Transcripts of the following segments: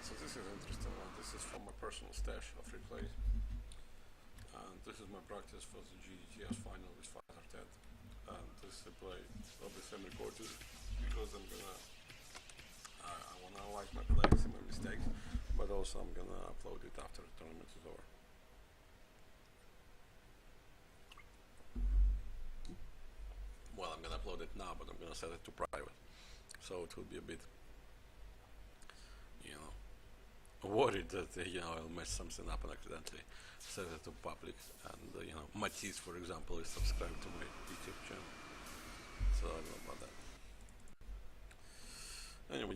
So this is interesting one. This is from my personal stash of replays. And this is my practice for the GGTS final with FatherTed. And this replay, obviously I'm recording because I'm gonna, I wanna analyze my plays and my mistakes, but also I'm gonna upload it after the tournament is over. Well, I'm gonna upload it now, but I'm gonna set it to private. So it will be a bit, you know, worried that, I'll mess something up and accidentally set it to public. And, Matisse, for example, is subscribed to my YouTube channel. So I don't know about that. Anyway,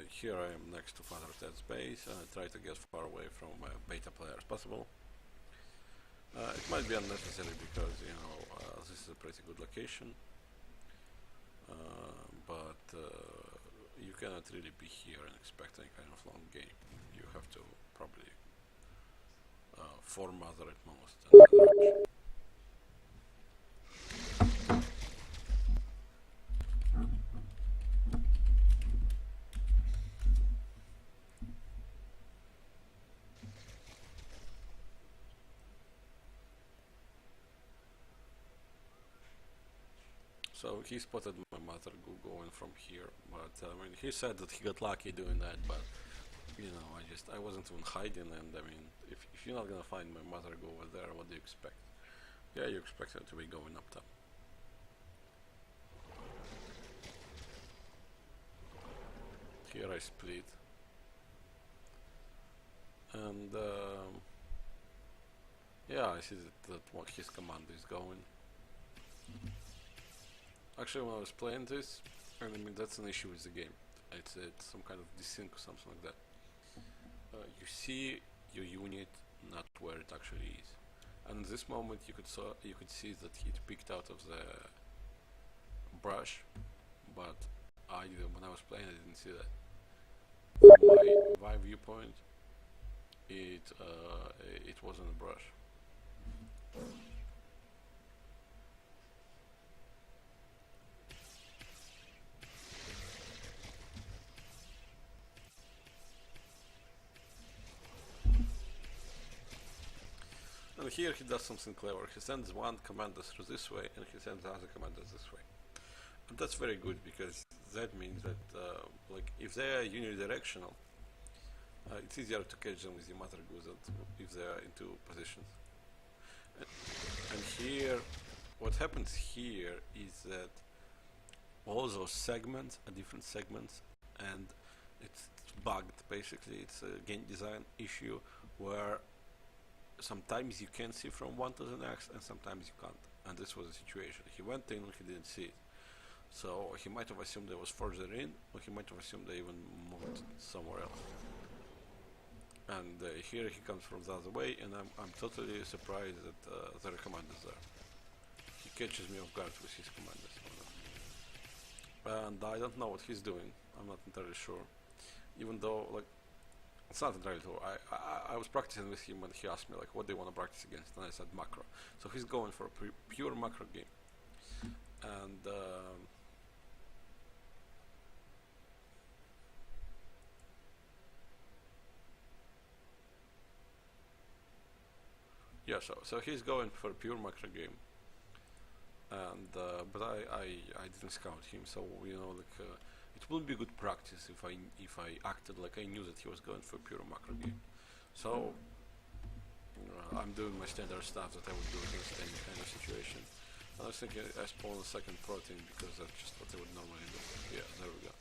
here I am next to FatherTed's base, and I try to get as far away from beta player as possible. It might be unnecessary because, this is a pretty good location. But you cannot really be here and expect any kind of long game. You have to probably 4-mother at most. And so he spotted my mother going from here, but he said that he got lucky doing that, but I wasn't even hiding, and if you're not gonna find my mother go over there, what do you expect? Yeah, you expect her to be going up top. Here I split, and yeah, I see that what his command is going. Actually, when I was playing this, that's an issue with the game. It's some kind of desync or something like that. You see your unit not where it actually is, and in this moment you could see that it picked out of the brush, but when I was playing, I didn't see that. My viewpoint, it wasn't a brush. And here he does something clever. He sends one commander through this way, and he sends the other commander this way. And that's very good, because that means that, if they are unidirectional, it's easier to catch them with the mother goose if they are in two positions. And here, what happens here is that all those segments are different segments, and it's bugged basically. It's a game design issue where sometimes you can see from one to the next, and sometimes you can't. And this was the situation. He went in and he didn't see it. So he might have assumed they was further in, or he might have assumed they even moved somewhere else. And here he comes from the other way, and I'm totally surprised that there are commanders there. He catches me off guard with his commanders. And I don't know what he's doing. I'm not entirely sure. Even though, it's not entirely true. I was practicing with him, and he asked me, what do you want to practice against? And I said macro. So he's going for a pure macro game. And yeah, so he's going for a pure macro game. And but I didn't scout him, so it would be good practice if I acted like I knew that he was going for a pure macro game. So I'm doing my standard stuff that I would do against any kind of situation. And I was thinking I spawn a second protein because that's just what I would normally do. Yeah, there we go.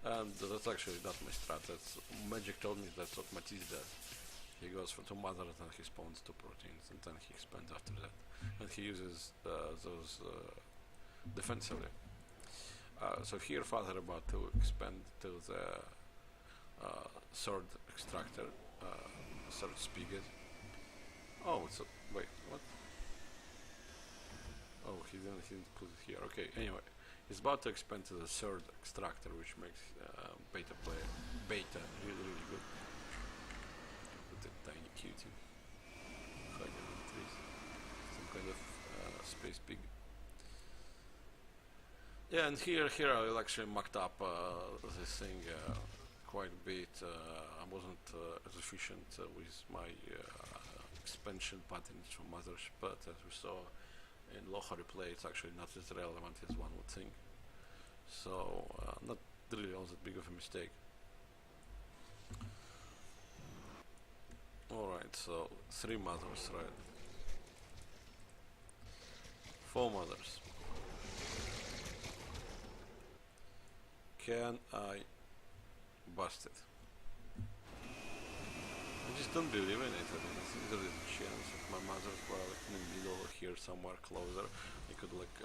And that's actually not my strat. That's Magic told me that's what Matisse does. He goes for 2 mother, and then he spawns 2 proteins, and then he expands after that. And he uses those defensively. So here Father about to expand to the third extractor, third spigot. Oh, wait, what? Oh, he didn't put it here. Okay, anyway, he's about to expand to the third extractor, which makes beta really, really good. With a tiny cutie, hiding in the trees, some kind of space pig. Yeah, and here I actually mucked up this thing quite quite a bit. I wasn't as efficient with my expansion patterns from others, but as we saw in local replay, it's actually not as relevant as one would think. So not really all that big of a mistake. Alright, so 3 mothers, right? 4 mothers. Can I bust it? I just don't believe in it. I mean, I think there is a chance that my mothers were like in the middle here, somewhere closer. I could like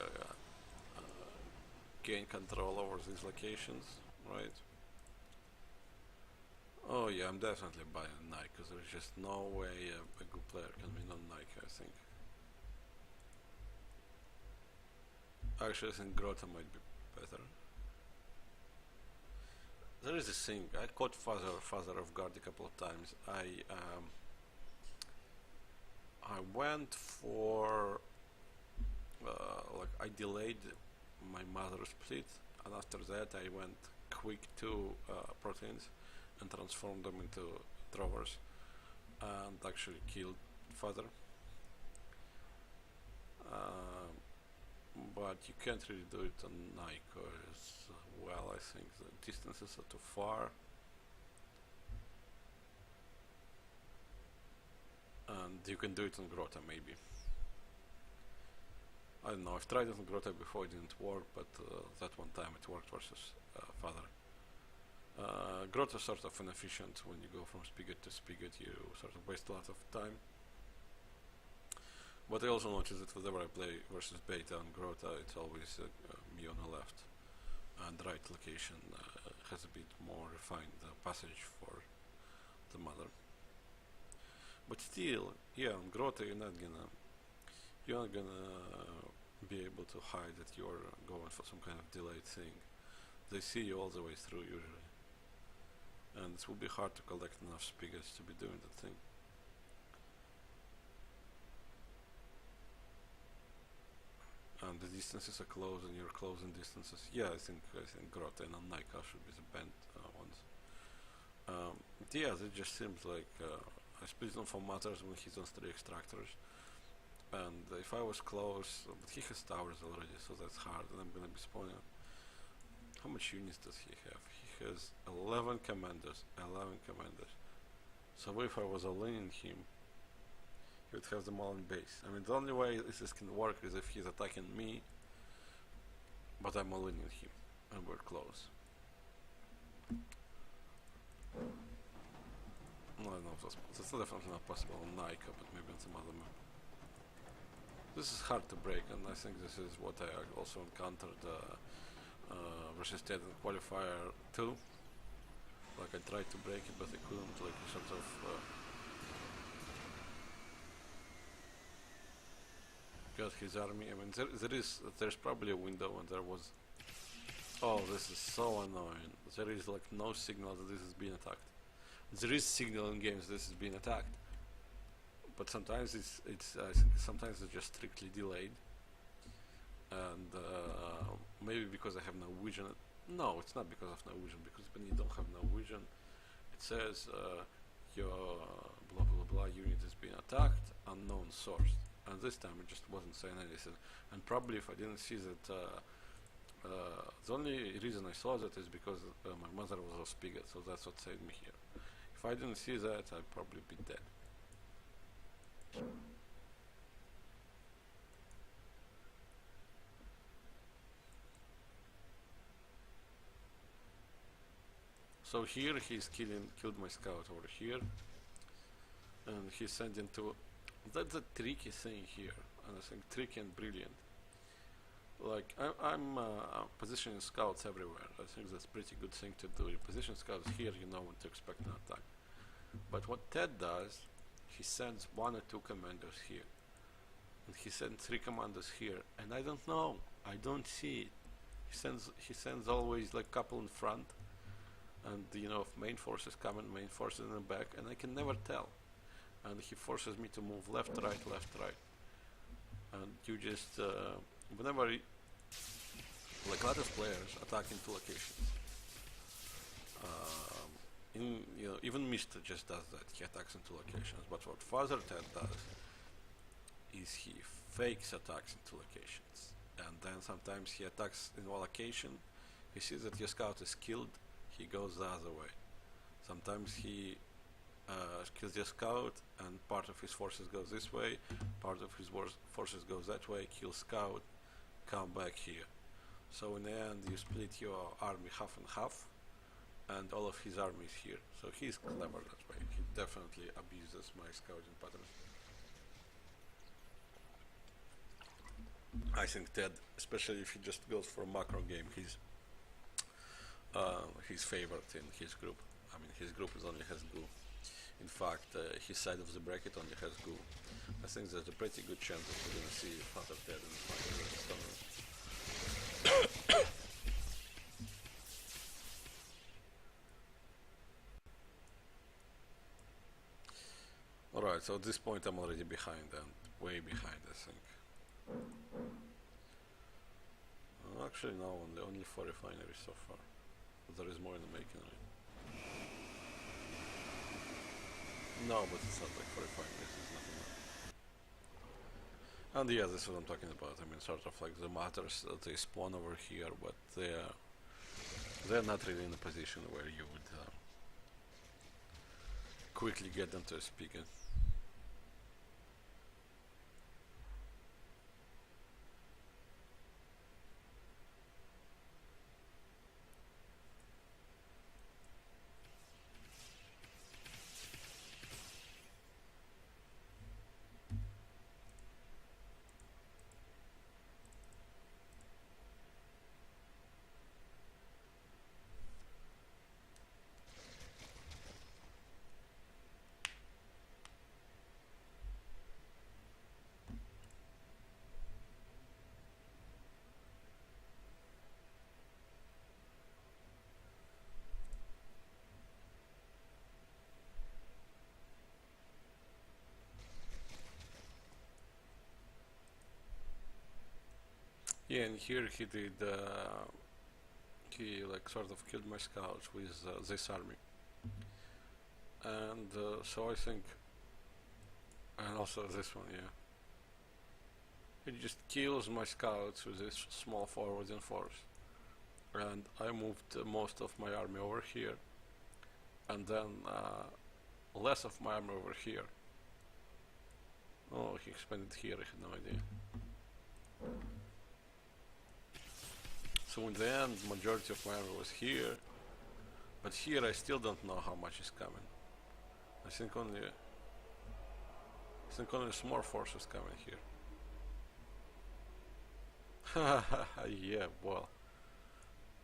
gain control over these locations, right? Oh yeah, I'm definitely buying Naiko, because there's just no way a good player can win on Naiko, I think. Actually, I think Grota might be better. There is this thing, I caught Father of Guard a couple of times. I went for, like, I delayed my mother split, and after that I went quick to proteins and transformed them into drovers and actually killed Father. But you can't really do it on Naiko as well. I think the distances are too far, and you can do it on Grota maybe. I don't know, I've tried it on Grota before, it didn't work, but that one time it worked versus Father. Grota is sort of inefficient. When you go from spigot to spigot, you sort of waste a lot of time. But I also noticed that whenever I play versus beta on Grota, it's always me on the left, and right location has a bit more refined passage for the mother. But still, yeah, on Grota you're not gonna be able to hide that you're going for some kind of delayed thing. They see you all the way through usually, and it will be hard to collect enough spigots to be doing that thing. And the distances are close, and you're closing distances. Yeah, I think Grota and Naiko should be the bent ones. Yeah, it just seems like I split on 4 matters when he's on 3 extractors, and if I was close, but he has towers already, so that's hard, and I'm gonna be spawning. How much units does he have? He has 11 commanders. 11 commanders. So if I was all-in him, he would have them all in base. I mean, the only way this can work is if he's attacking me, but I'm all in him, and we're close. I don't know if that's definitely not possible on Naiko, but maybe on some other map. This is hard to break, and I think this is what I also encountered versus TED in Qualifier 2. Like, I tried to break it, but I couldn't, like, sort of got his army. I mean, there's probably a window, and there was. Oh, this is so annoying. There is like no signal that this is being attacked. There is signal in games this is being attacked, but sometimes sometimes it's just strictly delayed, and maybe because I have no vision. No, it's not because of no vision. Because when you don't have no vision, it says your blah blah blah unit is being attacked, unknown source. And this time it just wasn't saying anything. And probably if I didn't see that, the only reason I saw that is because my mother was a spigot, so that's what saved me here. If I didn't see that, I'd probably be dead. So here he's killed my scout over here, and he's sending to. That's a tricky thing here, and I think tricky and brilliant. Like, I'm positioning scouts everywhere. I think that's a pretty good thing to do. You position scouts here, you know when to expect an attack. But what TED does, he sends 1 or 2 commanders here, and he sends 3 commanders here, and I don't know. I don't see it. He sends always like couple in front, and you know, if main forces come and main forces in the back, and I can never tell. And he forces me to move left, right, and you just whenever like a lot of players attack in 2 locations, even Mr. just does that. He attacks into locations. But what FatherTed does is he fakes attacks into locations. And then sometimes he attacks in one location. He sees that your scout is killed. He goes the other way. Sometimes he kills your scout and part of his forces goes this way, part of his forces goes that way, kill scout, come back here. So in the end you split your army half and half, and all of his army is here. So he's clever that way. He definitely abuses my scouting patterns. I think Ted, especially if he just goes for a macro game, he's favored in his group. I mean, his group only has goo. In fact, his side of the bracket only has goo. I think there's a pretty good chance that we're gonna see FatherTed in the final. Alright, so at this point I'm already behind, and way behind, I think. Actually, no, only 4 refineries so far. There is more in the making, right? No, but it's not like 4 refineries, it's not enough. And yeah, this is what I'm talking about. I mean, sort of like the matters that they spawn over here, but they're not really in a position where you would quickly get them to a speaker. Yeah, and here he did, he like sort of killed my scouts with this army. And so I think, and also this one, yeah. He just kills my scouts with this small forwarding force. And I moved most of my army over here. And then less of my army over here. Oh, he expanded here, I had no idea. So in the end, majority of my army was here, but here I still don't know how much is coming. I think only a small force is coming here. Yeah, well,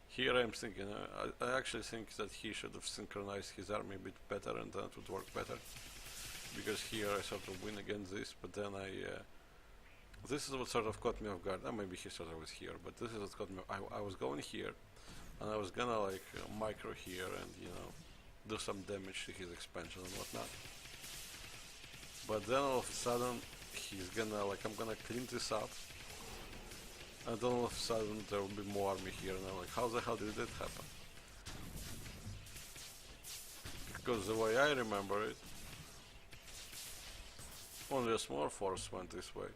here I'm thinking, I actually think that he should have synchronized his army a bit better, and then it would work better. Because here I sort of win against this, but then this is what sort of caught me off guard. Maybe he sort of was here, but this is what caught me. I was going here, and I was gonna like micro here and, you know, do some damage to his expansion and whatnot. But then all of a sudden, he's gonna like, I'm gonna clean this up, and then all of a sudden there will be more army here, and I'm like, how the hell did that happen? Because the way I remember it, only a small force went this way.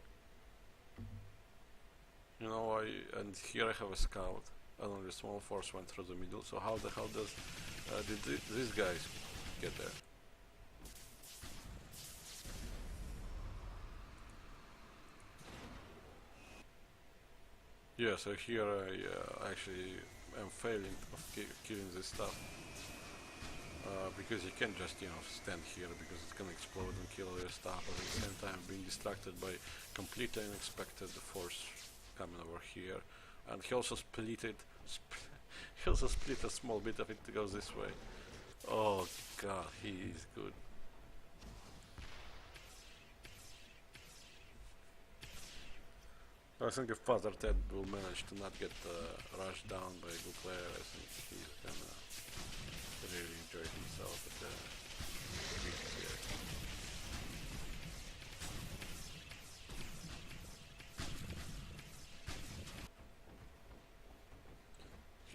You know, and here I have a scout, and only a small force went through the middle. So how the hell did these guys get there? Yeah, so here I actually am failing of killing this stuff. Because you can't just, you know, stand here because it's gonna explode and kill your stuff, at the same time being distracted by completely unexpected force coming over here. And he also split it, he also split a small bit of it to go this way. Oh god, he is good. I think if FatherTed will manage to not get rushed down by a good player, I think he's gonna really enjoy himself at the BvG.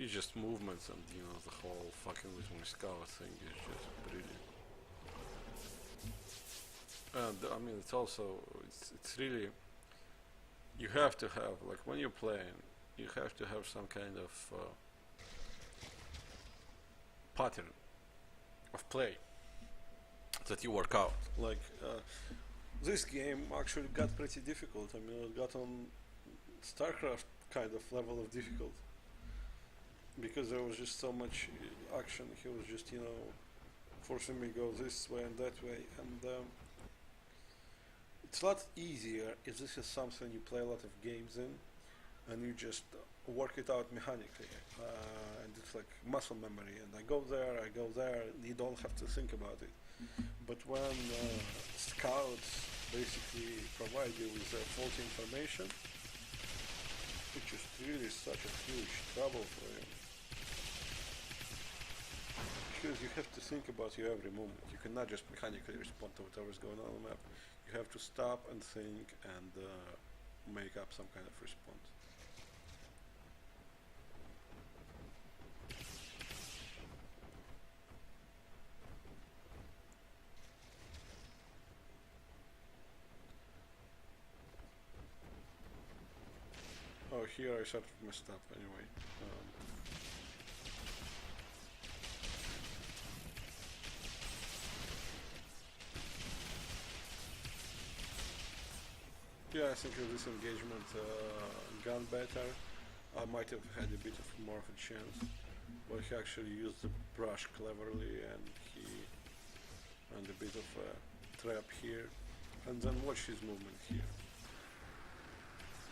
His just movements and the whole fucking with my scout thing is just brilliant. And I mean, it's also it's really you have to have like when you're playing, you have to have some kind of pattern of play that you work out. Like this game actually got pretty difficult. I mean, it got on StarCraft kind of level of difficult because there was just so much action. He was just forcing me to go this way and that way, and it's a lot easier if this is something you play a lot of games in and you just work it out mechanically, and it's like muscle memory, and I go there, you don't have to think about it. But when scouts basically provide you with faulty information, it's just really such a huge trouble for you. Because you have to think about your every movement. You cannot just mechanically respond to whatever's going on the map. You have to stop and think and make up some kind of response. Oh, here I sort of messed up anyway. Yeah, I think with this engagement gone better. I might have had a bit of more of a chance, but he actually used the brush cleverly, and a bit of a trap here, and then watch his movement here.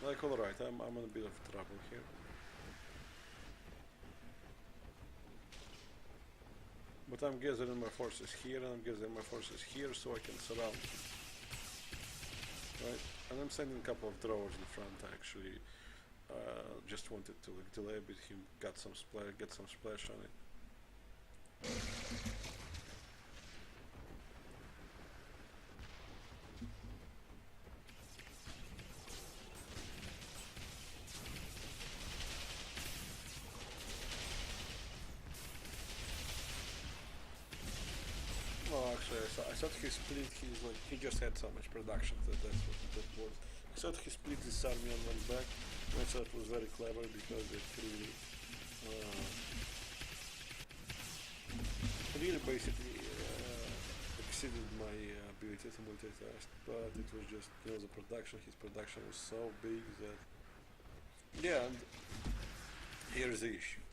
Like, alright, I'm in a bit of trouble here. But I'm gathering my forces here, and I'm gathering my forces here, so I can surround him. Right? And I'm sending a couple of drawers in front, actually. Just wanted to delay a bit him, get some splash on it. Well, actually, I thought he split he just had so much production that's what that was. I thought he split this army and went back, and I thought it was very clever because it really basically exceeded my ability to multitask, but it was just, his production was so big that, yeah, and here's the issue.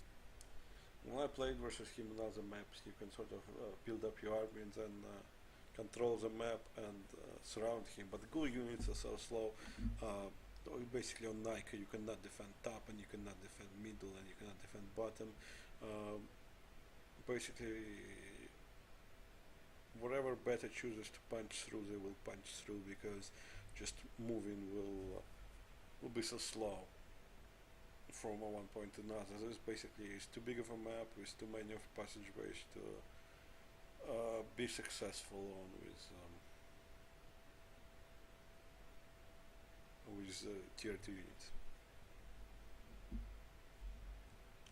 When I played versus him on other maps, you can sort of build up your army and then control the map and surround him, but the good units are so slow. Basically on Naiko you cannot defend top, and you cannot defend middle, and you cannot defend bottom. Basically whatever beta chooses to punch through, they will punch through, because just moving will be so slow from one point to another. This basically is too big of a map with too many of passageways to be successful on with tier 2 units.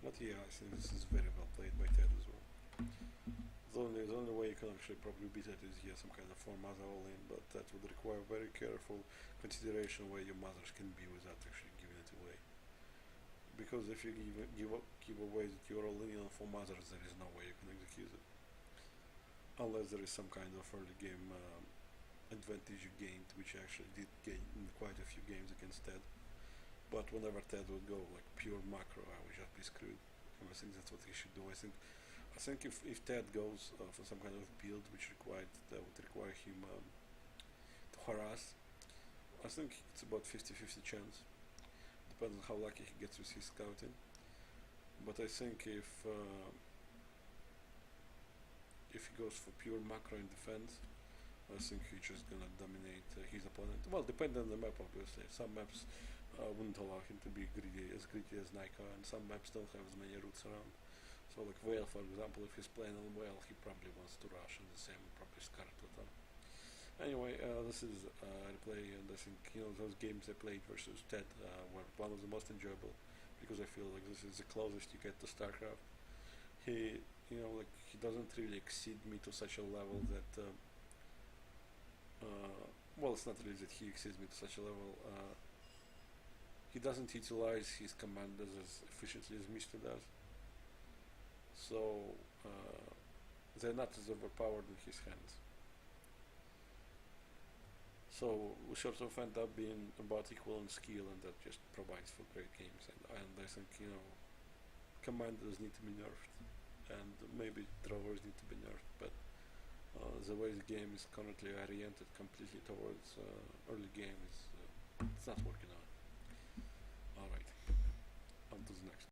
But yeah, I think this is very well played by Ted as well. The only way you can actually probably beat it is some kind of 4 mother all in, but that would require very careful consideration where your mothers can be without actually giving it away. Because if you give away that you're all in on 4 mothers, there is no way you can execute it. Unless there is some kind of early game advantage you gained, which I actually did gain in quite a few games against Ted. But whenever Ted would go like pure macro, I would just be screwed. And I think that's what he should do. I think if Ted goes for some kind of build that would require him to harass, I think it's about 50-50 chance. Depends on how lucky he gets with his scouting. But I think if he goes for pure macro in defense, I think he's just gonna dominate his opponent. Well, depending on the map, obviously. Some maps wouldn't allow him to be greedy as Naiko, and some maps don't have as many routes around. So like Whale, for example, if he's playing on Whale, he probably wants to rush, and the same probably Scar Totem. Anyway, this is replay, and I think those games I played versus Ted were one of the most enjoyable, because I feel like this is the closest you get to StarCraft. He, like he doesn't really exceed me to such a level that, well, it's not really that he exceeds me to such a level. He doesn't utilize his commanders as efficiently as Mr. does. So they're not as overpowered in his hands. So we sort of end up being about equal in skill, and that just provides for great games. And I think, commanders need to be nerfed, and maybe throwers need to be nerfed, but the way the game is currently oriented completely towards early game is it's not working out. Alright, on to the next.